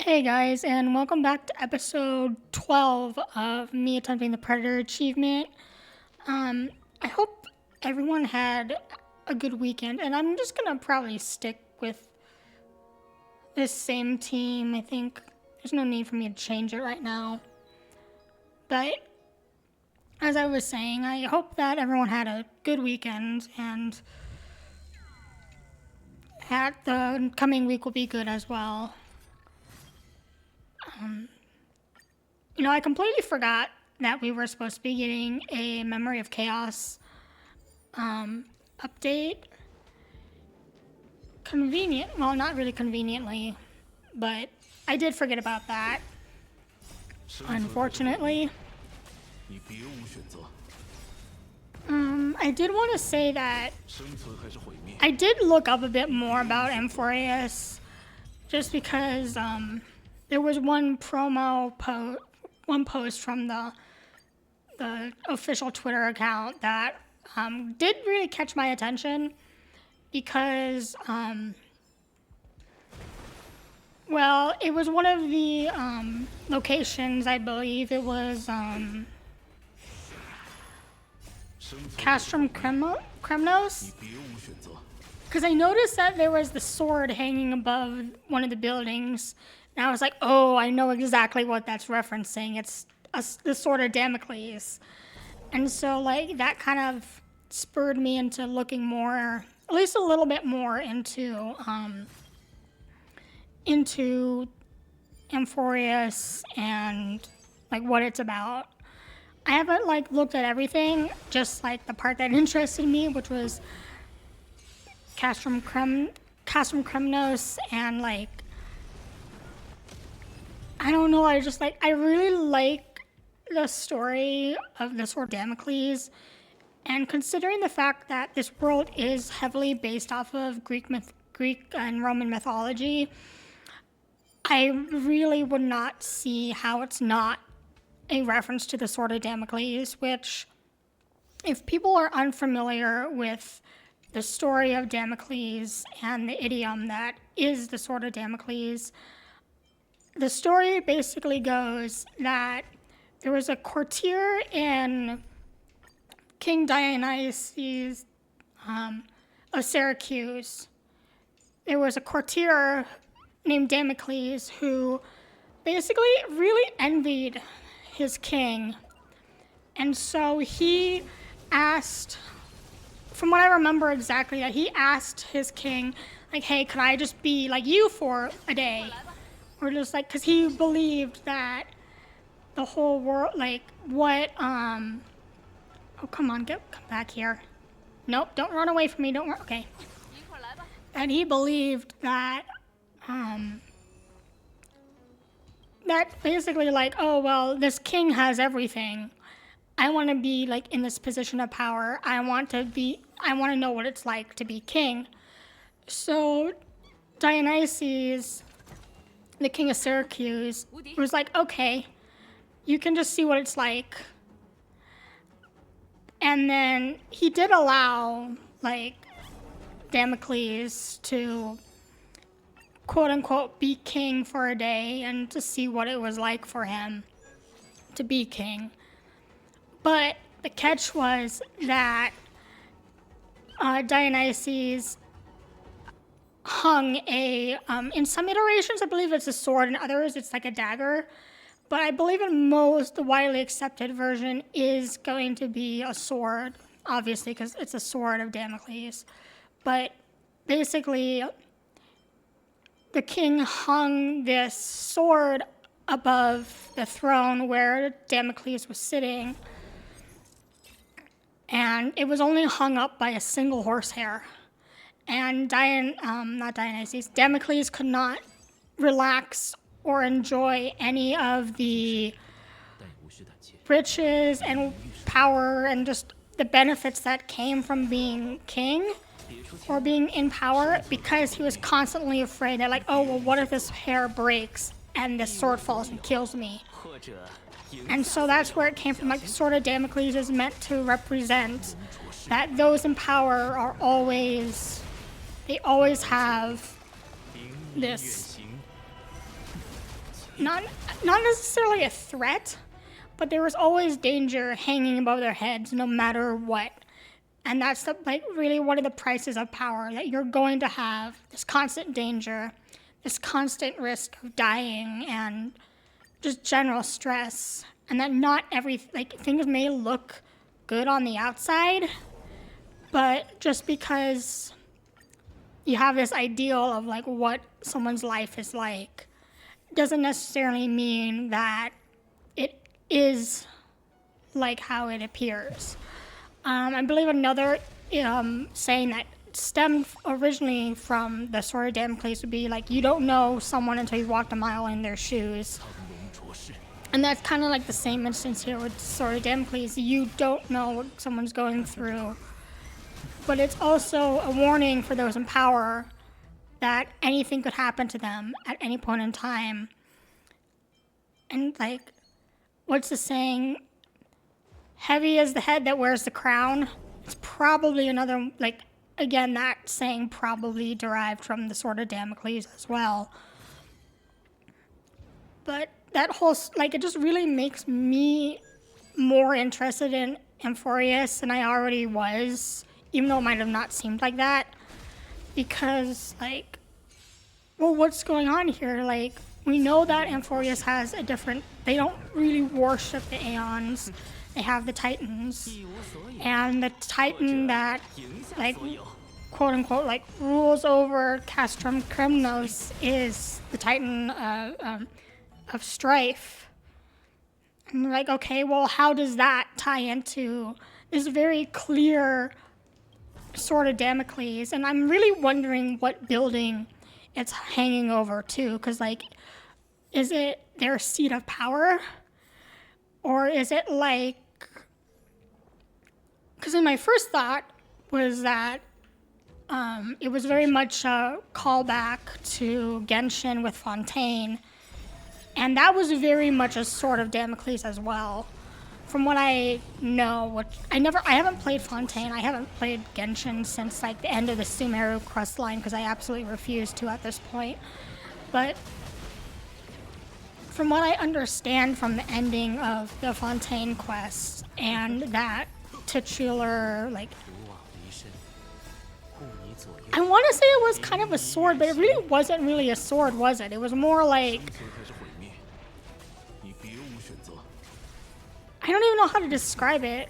Hey guys, and welcome back to episode 12 of me attempting the Predator achievement. I hope everyone had a good weekend, and I'm just gonna probably stick with this same team. I think there's no need for me to change it right now. But as I was saying, I hope that everyone had a good weekend, and that the coming week will be good as well. I completely forgot that we were supposed to be getting a Memory of Chaos update. Convenient, well, not really conveniently, but I did forget about that, unfortunately. I did want to say that I did look up a bit more about Amphoreus, just because there was one post from the official Twitter account that did really catch my attention because, well, it was one of the locations, I believe it was Castrum Kremnos, because I noticed that there was the sword hanging above one of the buildings, and I was like, oh, I know exactly what that's referencing. It's the sword of Damocles. And so, like, that kind of spurred me into looking more, at least a little bit more, into Amphoreus and, like, what it's about. I haven't, like, looked at everything, just, like, the part that interested me, which was Castrum Kremnos, and, like, I don't know, I really like the story of the Sword of Damocles, and considering the fact that this world is heavily based off of Greek and Roman mythology, I really would not see how it's not a reference to the Sword of Damocles, which, if people are unfamiliar with the story of Damocles and the idiom that is the Sword of Damocles, the story basically goes that there was a courtier in King Dionysius of Syracuse. There was a courtier named Damocles who basically really envied his king. And so he asked, from what I remember exactly, that he asked his king, like, hey, could I just be like you for a day? Or just like, because he believed that the whole world, like, what, oh, come on, come back here. Nope, don't run away from me, don't run, okay. And he believed that, that basically, like, oh, well, this king has everything. I want to be, like, in this position of power. I want to know what it's like to be king. So Dionysius, the king of Syracuse, was like, okay, you can just see what it's like. And then he did allow, like, Damocles to, quote unquote, be king for a day and to see what it was like for him to be king. But the catch was that Dionysius hung in some iterations, I believe it's a sword, in others it's like a dagger. But I believe in most, the widely accepted version is going to be a sword, obviously, because it's a sword of Damocles. But basically, the king hung this sword above the throne where Damocles was sitting, and it was only hung up by a single horsehair. And Damocles could not relax or enjoy any of the riches and power and just the benefits that came from being king or being in power, because he was constantly afraid that, like, oh, well, what if this hair breaks and this sword falls and kills me? And so that's where it came from. Like, the Sword of Damocles is meant to represent that those in power are always, they always have this not not necessarily a threat, but there was always danger hanging above their heads no matter what. And that's like really one of the prices of power, that you're going to have this constant danger, this constant risk of dying, and just general stress. And that not like things may look good on the outside, but just because you have this ideal of like what someone's life is like doesn't necessarily mean that it is like how it appears. I believe another saying that stemmed originally from the Sword of Damocles would be like, you don't know someone until you've walked a mile in their shoes. And that's kind of like the same instance here with Sword of Damocles. You don't know what someone's going through. But it's also a warning for those in power that anything could happen to them at any point in time. And like, what's the saying? Heavy is the head that wears the crown. It's probably another, like, again, that saying probably derived from the Sword of Damocles as well. But that whole, like, it just really makes me more interested in Amphoreus than I already was, even though it might have not seemed like that. Because, like, well, what's going on here? Like, we know that Amphoreus has a different, they don't really worship the Aeons. They have the Titans, and the Titan that, like, quote unquote, like, rules over Castrum Kremnos is the Titan of Strife. And like, okay, well, how does that tie into this very clear Sword of Damocles? And I'm really wondering what building it's hanging over too, because like, is it their seat of power, or is it like? Because my first thought was that it was very much a callback to Genshin with Fontaine, and that was very much a Sword of Damocles as well. From what I know, which I haven't played Fontaine. I haven't played Genshin since like the end of the Sumeru quest line because I absolutely refuse to at this point. But from what I understand from the ending of the Fontaine quest and that titular, like, I want to say it was kind of a sword, but it really wasn't really a sword, was it? It was more like, I don't even know how to describe it,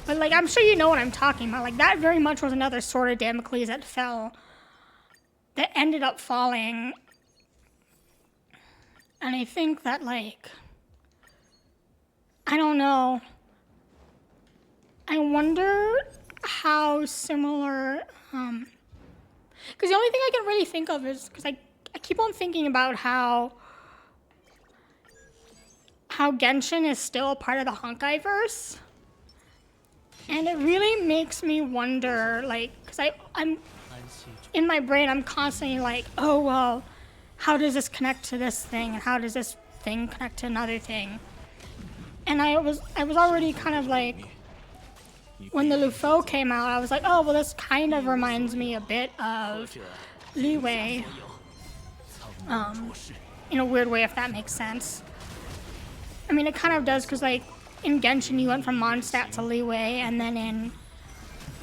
but like, I'm sure you know what I'm talking about. Like, that very much was another Sword of Damocles that fell, that ended up falling. And I think that, like, I don't know. I wonder how similar, because the only thing I can really think of is, because I keep on thinking about how Genshin is still a part of the Honkai-verse. And it really makes me wonder, like, because I'm, in my brain, I'm constantly like, oh, well, how does this connect to this thing? And how does this thing connect to another thing? And I was already kind of like, when the Lufo came out, I was like, oh, well, this kind of reminds me a bit of Liyue. In a weird way, if that makes sense. I mean, it kind of does, because, like, in Genshin, you went from Mondstadt to Liyue, and then in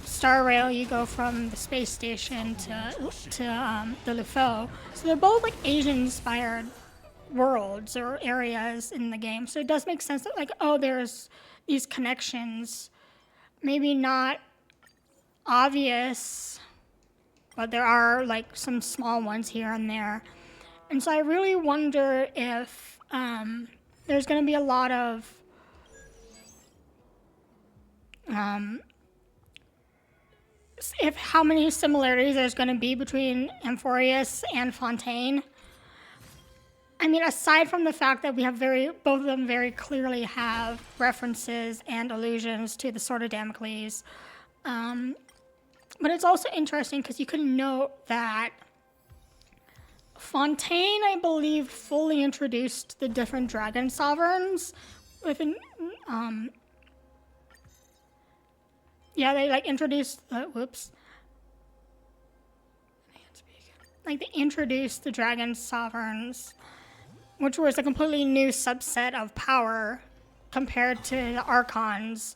Star Rail, you go from the space station to the Lufo. So they're both, like, Asian-inspired worlds or areas in the game. So it does make sense that, like, oh, there's these connections. Maybe not obvious, but there are, like, some small ones here and there. And so I really wonder if there's going to be a lot of how many similarities there's going to be between Amphoreus and Fontaine. I mean, aside from the fact that we have both of them very clearly have references and allusions to the Sword of Damocles, but it's also interesting because you can note that Fontaine, I believe, fully introduced the different dragon sovereigns within, yeah, they like introduced, they introduced the dragon sovereigns which was a completely new subset of power compared to the Archons.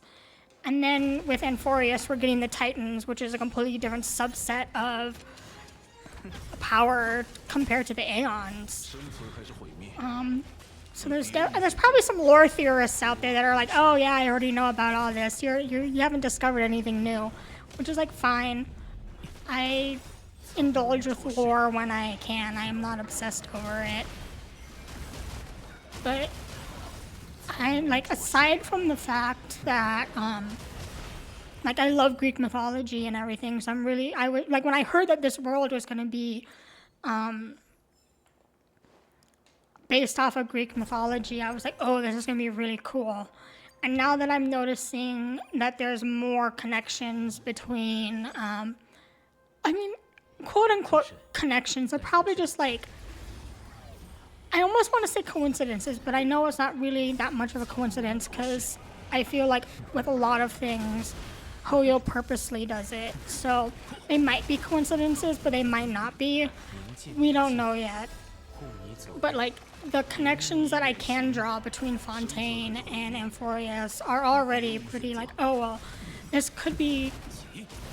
And then with Amphoreus, we're getting the Titans, which is a completely different subset of power compared to the Aeons. So there's probably some lore theorists out there that are like, oh yeah, I already know about all this. You haven't discovered anything new, which is like fine. I indulge with lore when I can. I am not obsessed over it. But I like, aside from the fact that like, I love Greek mythology and everything, so I would like, when I heard that this world was going to be based off of Greek mythology, I was like, oh, this is going to be really cool. And now that I'm noticing that there's more connections between, I mean, quote unquote connections, are probably just like, I almost want to say coincidences, but I know it's not really that much of a coincidence, because I feel like with a lot of things, Hoyo purposely does it. So they might be coincidences, but they might not be. We don't know yet. But like, the connections that I can draw between Fontaine and Amphoreus are already pretty like, oh well, this could be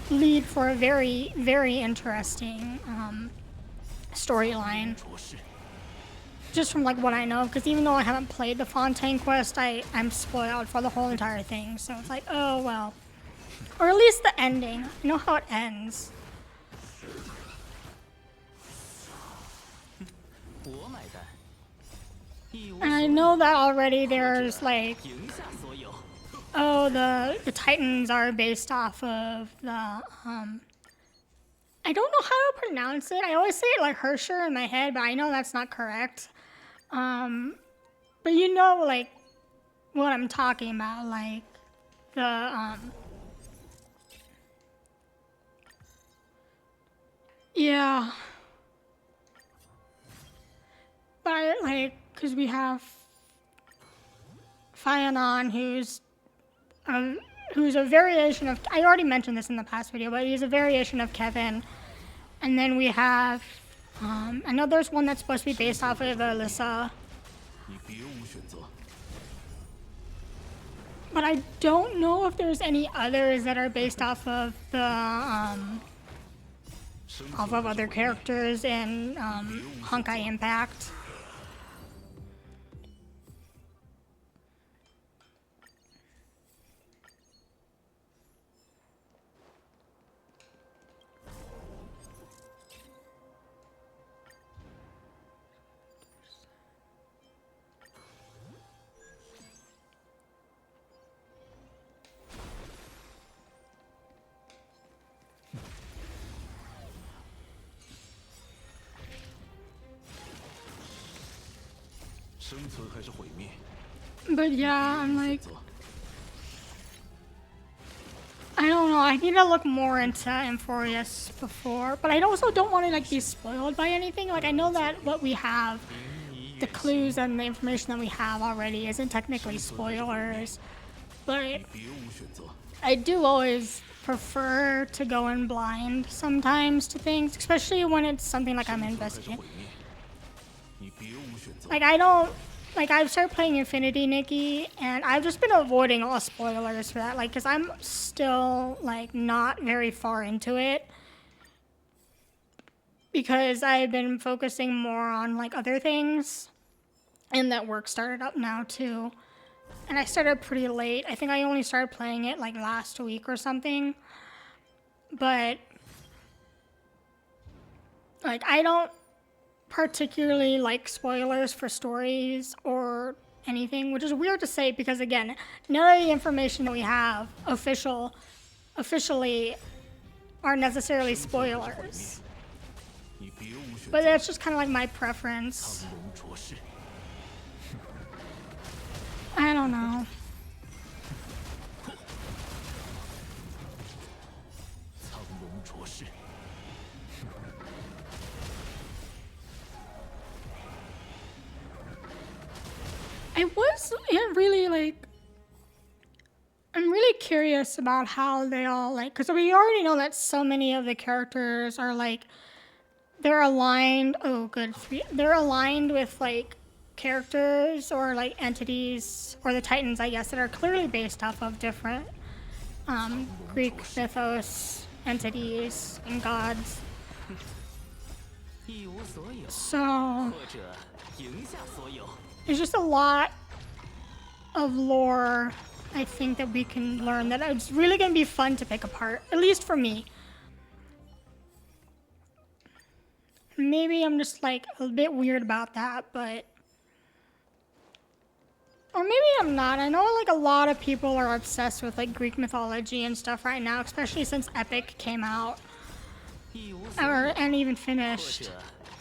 lead for a very, very interesting storyline. Just from like what I know, because even though I haven't played the Fontaine quest, I'm spoiled for the whole entire thing. So it's like, oh well. Or at least the ending. I know how it ends. And I know that already there's like, oh, the Titans are based off of the, I don't know how to pronounce it. I always say it like Hersher in my head, but I know that's not correct. But you know, like, what I'm talking about, like, the, yeah. But, like, because we have Fionon, who's a variation of, I already mentioned this in the past video, but he's a variation of Kevin. And then we have, I know there's one that's supposed to be based off of Alyssa. But I don't know if there's any others that are based off of the, off of other characters in Honkai Impact. But yeah, I'm like, I don't know, I need to look more into Amphoreus before, but I also don't want to like be spoiled by anything. Like, I know that what we have, the clues and the information that we have already isn't technically spoilers, but I do always prefer to go in blind sometimes to things, especially when it's something like I'm invested in. Like, I've started playing Infinity Nikki, and I've just been avoiding all spoilers for that, like, because I'm still, like, not very far into it. Because I've been focusing more on, like, other things. And that work started up now, too. And I started pretty late. I think I only started playing it, like, last week or something. But, like, I don't particularly like spoilers for stories or anything, which is weird to say because, again, none of the information that we have officially are necessarily spoilers. But that's just kind of like my preference. I don't know. I'm really curious about how they all, like, because we already know that so many of the characters are, like, they're aligned, they're aligned with, like, characters or like entities, or the Titans, I guess, that are clearly based off of different Greek mythos entities and gods. So there's just a lot of lore, I think, that we can learn that it's really going to be fun to pick apart, at least for me. Maybe I'm just like a bit weird about that, but... Or maybe I'm not. I know like a lot of people are obsessed with like Greek mythology and stuff right now, especially since Epic came out. And even finished.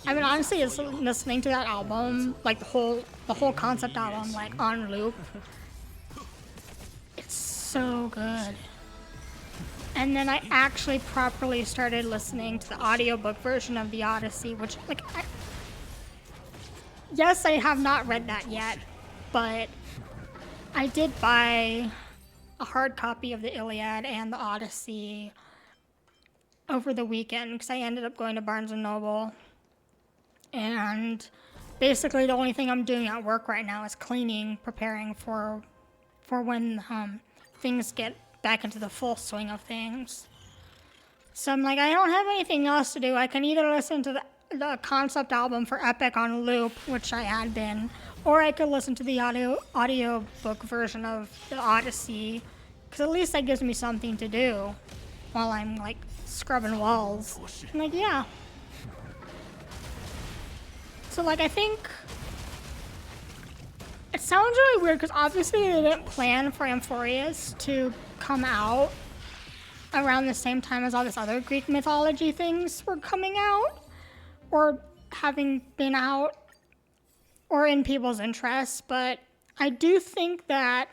I've been honestly just listening to that album, like the whole concept album, like on loop. It's so good. And then I actually properly started listening to the audiobook version of the Odyssey, which like yes, I have not read that yet, but I did buy a hard copy of the Iliad and the Odyssey over the weekend because I ended up going to Barnes & Noble. And basically the only thing I'm doing at work right now is cleaning, preparing for when things get back into the full swing of things. So I'm like, I don't have anything else to do. I can either listen to the concept album for Epic on loop, which I had been, or I could listen to the audio book version of the Odyssey, because at least that gives me something to do while I'm like scrubbing walls. I'm like, yeah. So like I think it sounds really weird because obviously they didn't plan for Amphoreus to come out around the same time as all this other Greek mythology things were coming out or having been out or in people's interests, but I do think that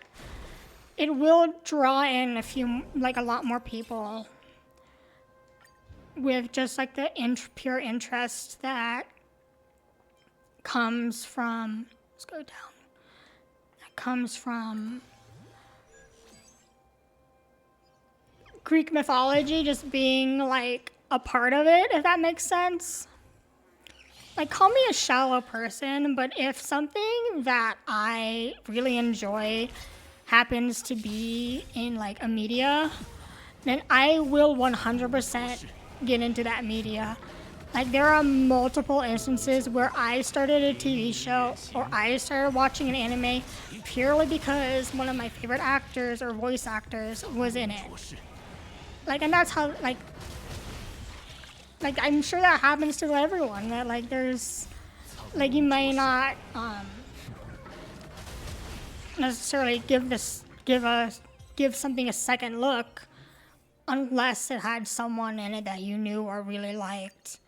it will draw in a lot more people with just like the pure interest that comes from, let's go down, that comes from Greek mythology just being like a part of it, if that makes sense. Like, call me a shallow person, but if something that I really enjoy happens to be in like a media, then I will 100% get into that media. Like, there are multiple instances where I started a TV show or I started watching an anime purely because one of my favorite actors or voice actors was in it. Like, and that's how, like I'm sure that happens to everyone, that like there's, like, you may not necessarily give something a second look unless it had someone in it that you knew or really liked.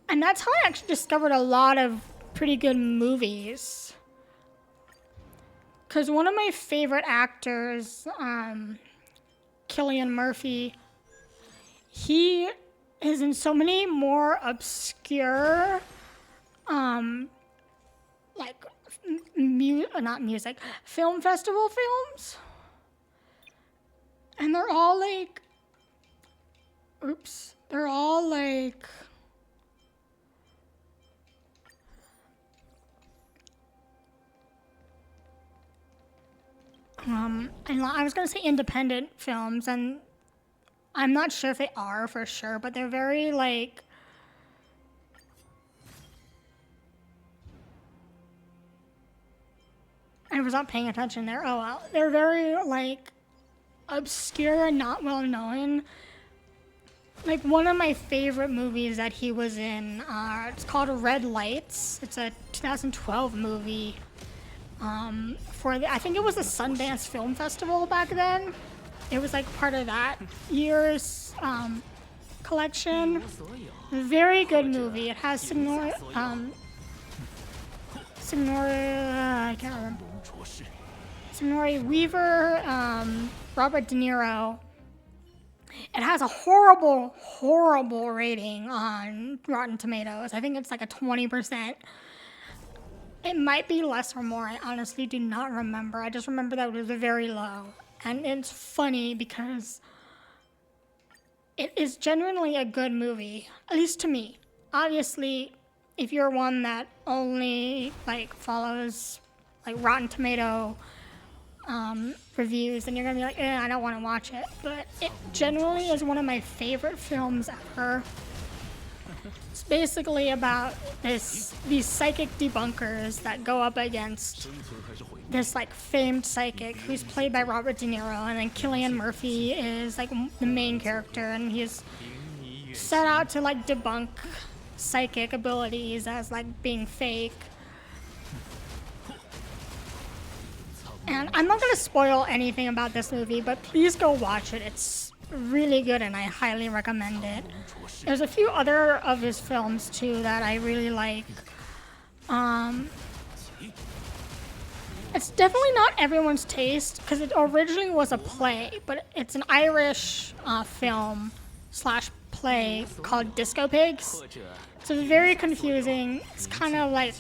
And that's how I actually discovered a lot of pretty good movies. Because one of my favorite actors, Cillian Murphy, he is in so many more obscure, film festival films. And they're all like, and I was gonna say independent films, and I'm not sure if they are for sure, but they're very like, I was not paying attention there. Oh well, they're very like obscure and not well known. Like one of my favorite movies that he was in, it's called Red Lights. It's a 2012 movie. I think it was the Sundance Film Festival back then. It was like part of that year's collection. Very good movie. It has I can't remember. Sigourney Weaver, Robert De Niro. It has a horrible, horrible rating on Rotten Tomatoes. I think it's like a 20%. It might be less or more. I honestly do not remember. I just remember that it was very low. And it's funny because it is genuinely a good movie, at least to me. Obviously, if you're one that only like follows like Rotten Tomato reviews, then you're gonna be like, I don't want to watch it. But it generally is one of my favorite films ever. It's basically about these psychic debunkers that go up against this like famed psychic who's played by Robert De Niro, and then Cillian Murphy is like the main character, and he's set out to like debunk psychic abilities as like being fake. And I'm not gonna spoil anything about this movie, but please go watch it. It's really good and I highly recommend it. There's a few other of his films too that I really like. It's definitely not everyone's taste because it originally was a play, but it's an Irish film / play called Disco Pigs. So it's very confusing. It's kind of like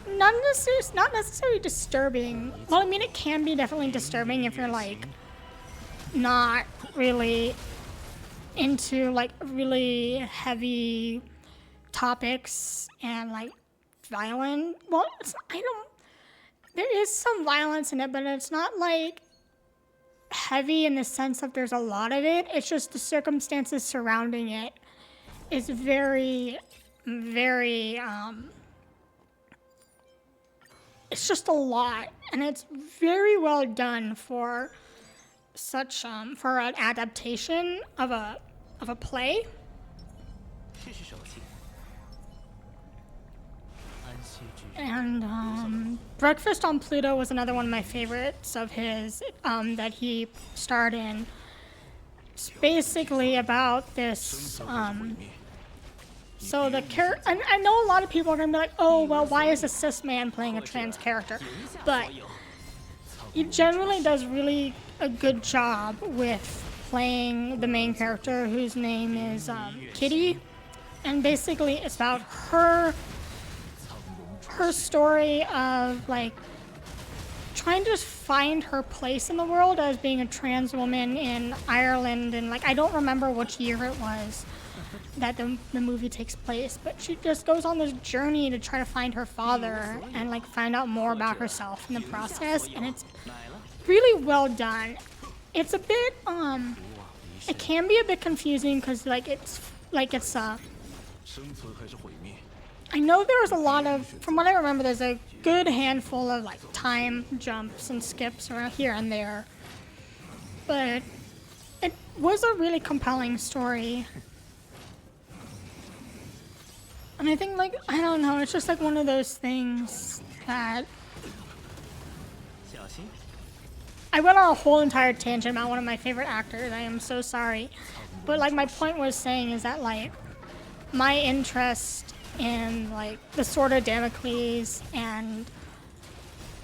not necessarily disturbing. Well, I mean, it can be definitely disturbing if you're like not really into like really heavy topics and like violent. Well, there is some violence in it, but it's not like heavy in the sense that there's a lot of it. It's just the circumstances surrounding it is very, very, it's just a lot, and it's very well done for such, for an adaptation of a play. And Breakfast on Pluto was another one of my favorites of his that he starred in. It's basically about this. So the character, I know a lot of people are gonna be like, oh, well, why is a cis man playing a trans character? But he generally does really a good job with playing the main character, whose name is Kitty. And basically it's about her story of like trying to find her place in the world as being a trans woman in Ireland, and like I don't remember which year it was that the movie takes place, but she just goes on this journey to try to find her father and like find out more about herself in the process, and it's really well done. It's a bit it can be a bit confusing because it's I know there was a lot of, from what I remember, there's a good handful of like time jumps and skips around here and there, but it was a really compelling story. And I think like, I don't know, it's just like one of those things that I went on a whole entire tangent about one of my favorite actors. I am so sorry. But like my point was saying is that like my interest in like the Sword of Damocles and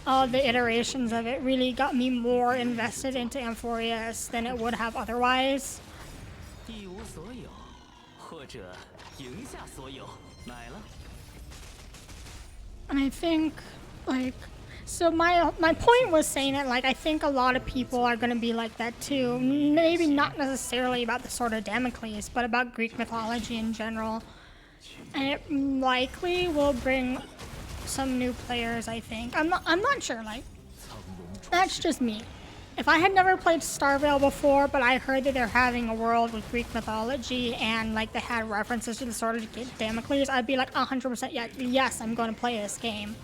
all the iterations of it really got me more invested into Amphoreus than it would have otherwise. And I think like, so my point was saying that like I think a lot of people are going to be like that too. Maybe not necessarily about the Sword of Damocles, but about Greek mythology in general. And it likely will bring some new players, I think. I'm not sure, like, that's just me. If I had never played Starvale before, but I heard that they're having a world with Greek mythology and like they had references to the Sword of Damocles, I'd be like 100% yes, I'm going to play this game.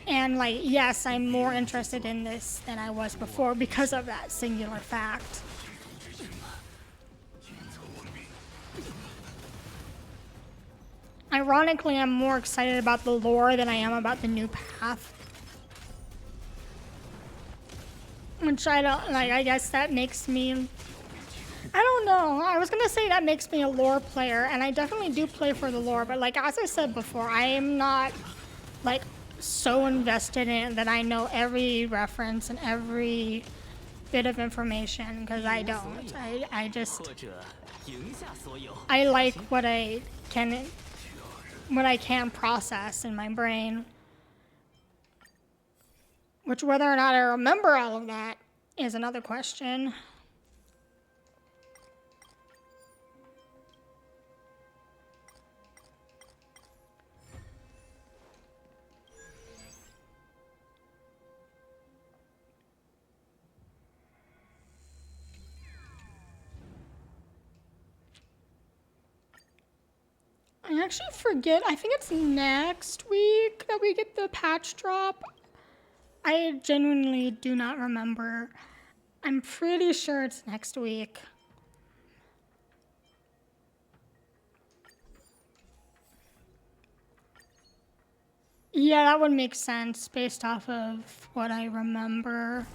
And like, yes, I'm more interested in this than I was before because of that singular fact. Ironically, I'm more excited about the lore than I am about the new path. Which I don't, like, I guess that makes me, I don't know, I was gonna say that makes me a lore player, and I definitely do play for the lore, but like, as I said before, I am not, like, so invested in it that I know every reference and every bit of information, because I don't. I just, I like what I can process in my brain. Which, whether or not I remember all of that is another question. I actually forget. I think it's next week that we get the patch drop. I genuinely do not remember. I'm pretty sure it's next week. Yeah, that would make sense based off of what I remember.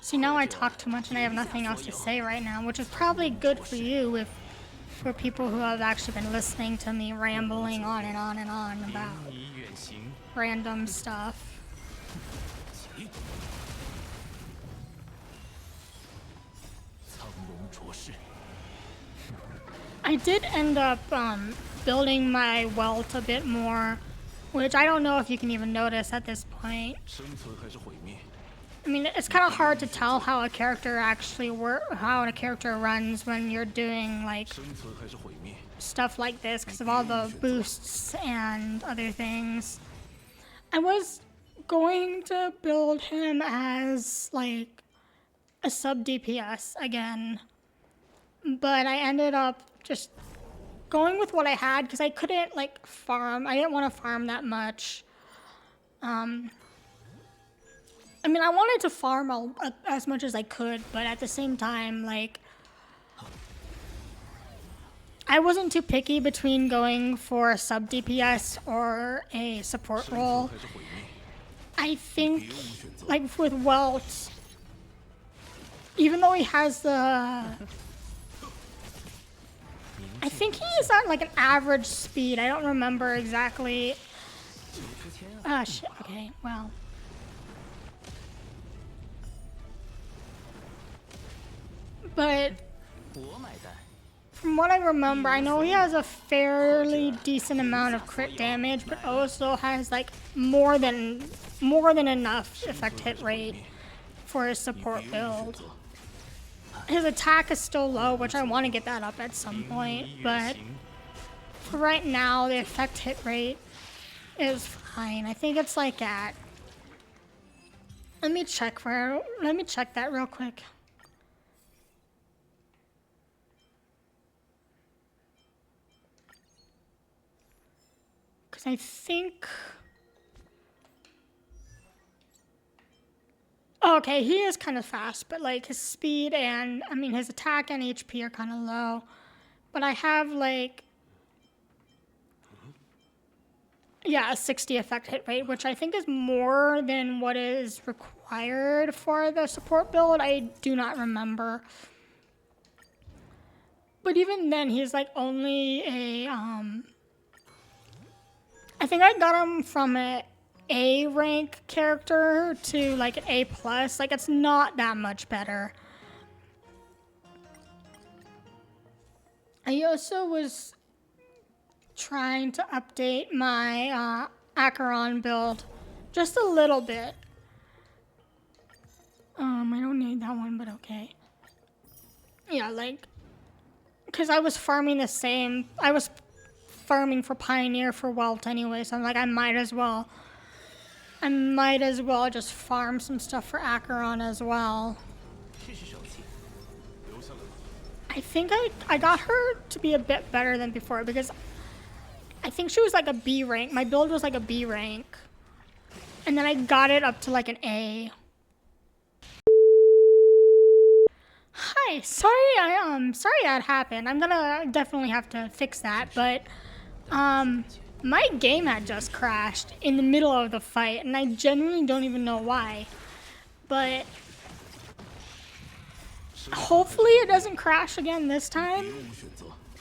See, now I talk too much and I have nothing else to say right now, which is probably good for you for people who have actually been listening to me rambling on and on and on about random stuff. I did end up building my wealth a bit more, which I don't know if you can even notice at this point. I mean, it's kind of hard to tell how a character actually how a character runs when you're doing like stuff like this because of all the boosts and other things. I was going to build him as like a sub DPS again, but I ended up just going with what I had because I couldn't like farm. I didn't want to farm that much. I mean, I wanted to farm as much as I could, but at the same time, like, I wasn't too picky between going for a sub DPS or a support role. I think, like, with Welt, even though he has the... I think he is at, like, an average speed. I don't remember exactly. Ah, shit. Okay, well... But from what I remember, I know he has a fairly decent amount of crit damage, but also has like more than enough effect hit rate for his support build. His attack is still low, which I want to get that up at some point, but for right now, the effect hit rate is fine. I think it's like at... Let me check that real quick. Because I think... Oh, okay, he is kind of fast, but like his speed and, I mean, his attack and HP are kind of low. But I have like... Yeah, a 60 effect hit rate, which I think is more than what is required for the support build. I do not remember. But even then, he's like only a... I think I got him from an A rank character to like an A+. Like, it's not that much better. I also was trying to update my Acheron build just a little bit. I don't need that one, but okay. Yeah, like, because I was farming the same... I was farming for Pioneer for Welt anyway, so I'm like, I might as well just farm some stuff for Acheron as well. I think I got her to be a bit better than before because I think she was like a B rank. My build was like a B rank. And then I got it up to like an A. Hi, sorry that happened. I'm gonna definitely have to fix that, but my game had just crashed in the middle of the fight, and I genuinely don't even know why. But hopefully it doesn't crash again this time.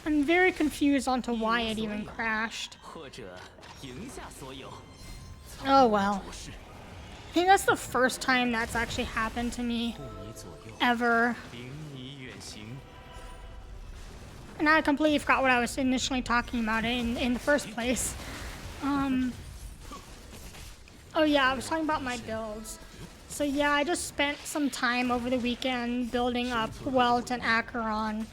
I'm very confused onto why it even crashed. Oh well. I think that's the first time that's actually happened to me ever. And I completely forgot what I was initially talking about in the first place. Oh yeah, I was talking about my builds. So yeah, I just spent some time over the weekend building up Welt and Acheron.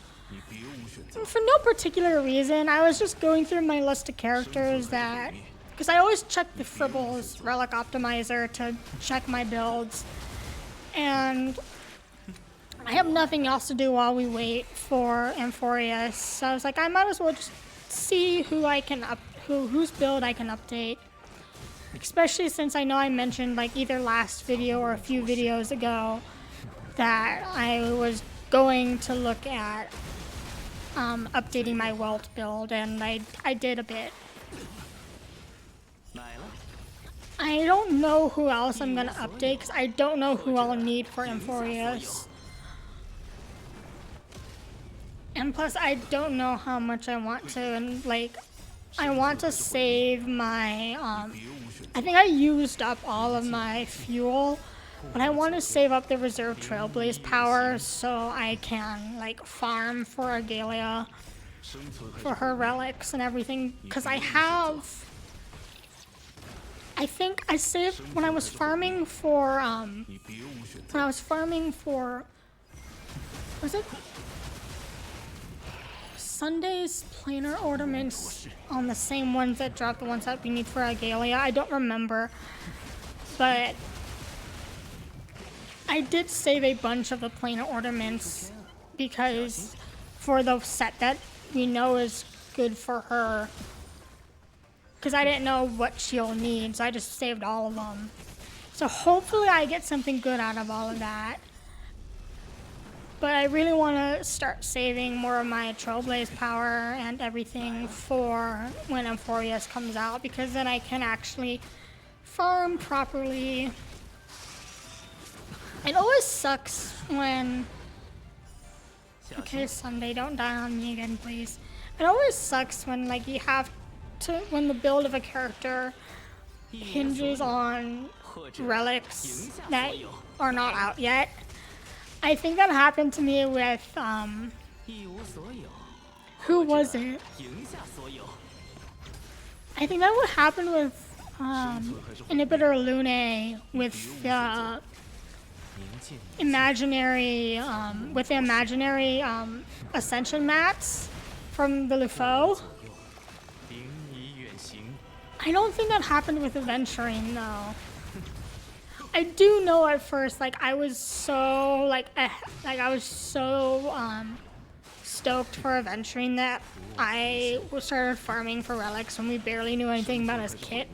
For no particular reason, I was just going through my list of characters that... Because I always check the Fribbles Relic Optimizer to check my builds. And I have nothing else to do while we wait for Amphoreus. So I was like, I might as well just see who I can whose build I can update. Especially since I know I mentioned like either last video or a few videos ago that I was going to look at updating my Welt build, and I did a bit. I don't know who else I'm gonna update because I don't know who I'll need for Amphoreus. And plus I don't know how much I want to, and like I want to save my I think I used up all of my fuel, but I want to save up the reserve Trailblaze power so I can like farm for Agalia for her relics and everything, because I think I saved when I was farming for was it Sunday's planar ornaments on the same ones that drop the ones that we need for Agalia? I don't remember, but I did save a bunch of the planar ornaments because for the set that we know is good for her, because I didn't know what she'll need, so I just saved all of them. So hopefully I get something good out of all of that. But I really want to start saving more of my Trailblaze power and everything for when Amphoreus comes out, because then I can actually farm properly. It always sucks when... Okay, Sunday, don't die on me again, please. It always sucks when like you have to, when the build of a character hinges on relics that are not out yet. I think that happened to me with, who was it? I think that would happen with, Inhibitor Lune with the imaginary, ascension mats from the Lufo. I don't think that happened with Adventuring though. I do know at first, like I was so stoked for Adventuring that I started farming for relics when we barely knew anything about his kit.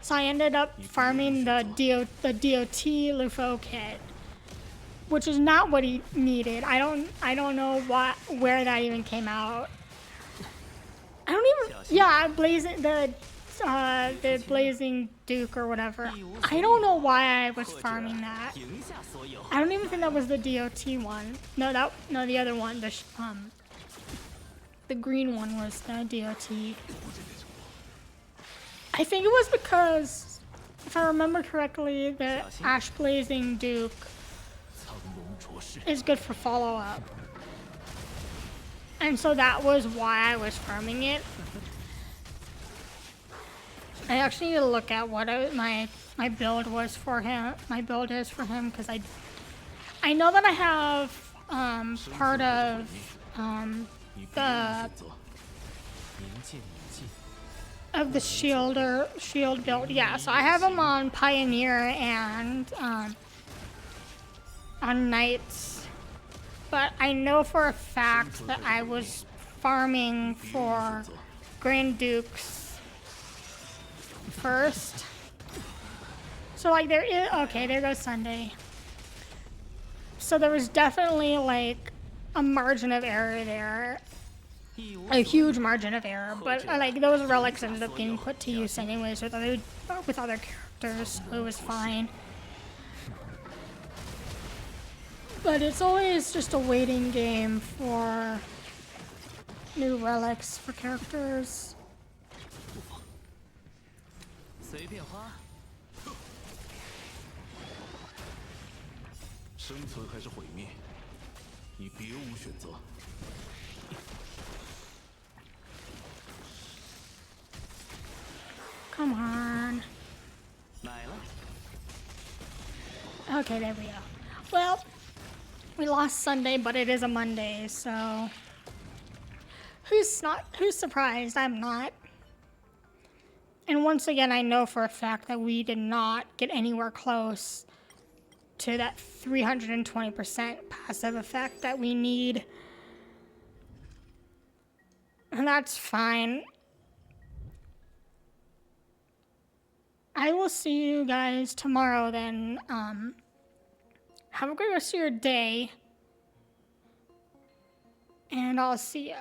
So I ended up farming the DOT Lufo kit, which is not what he needed. I don't know where that even came out. I don't even, yeah, the Blazing Duke or whatever. I don't know why I was farming that. I don't even think that was the DOT one. No, the other one. The green one was the DOT. I think it was because, if I remember correctly, the Ash Blazing Duke is good for follow-up. And so that was why I was farming it. I actually need to look at what my build was for him. My build is for him, because I know that I have part of the shield build. Yeah, so I have him on Pioneer and on Knights, but I know for a fact that I was farming for Grand Dukes first. So like there is, okay, there goes Sunday. So there was definitely like a margin of error there. A huge margin of error, but like those relics ended up being put to use anyways with other characters, so it was fine. But it's always just a waiting game for new relics for characters. 随便花。生存还是毁灭，你别无选择。Come on. 买了。Okay, there we go. Well, we lost Sunday, but it is a Monday, so who's surprised? I'm not. And once again, I know for a fact that we did not get anywhere close to that 320% passive effect that we need. And that's fine. I will see you guys tomorrow then. Have a great rest of your day. And I'll see ya.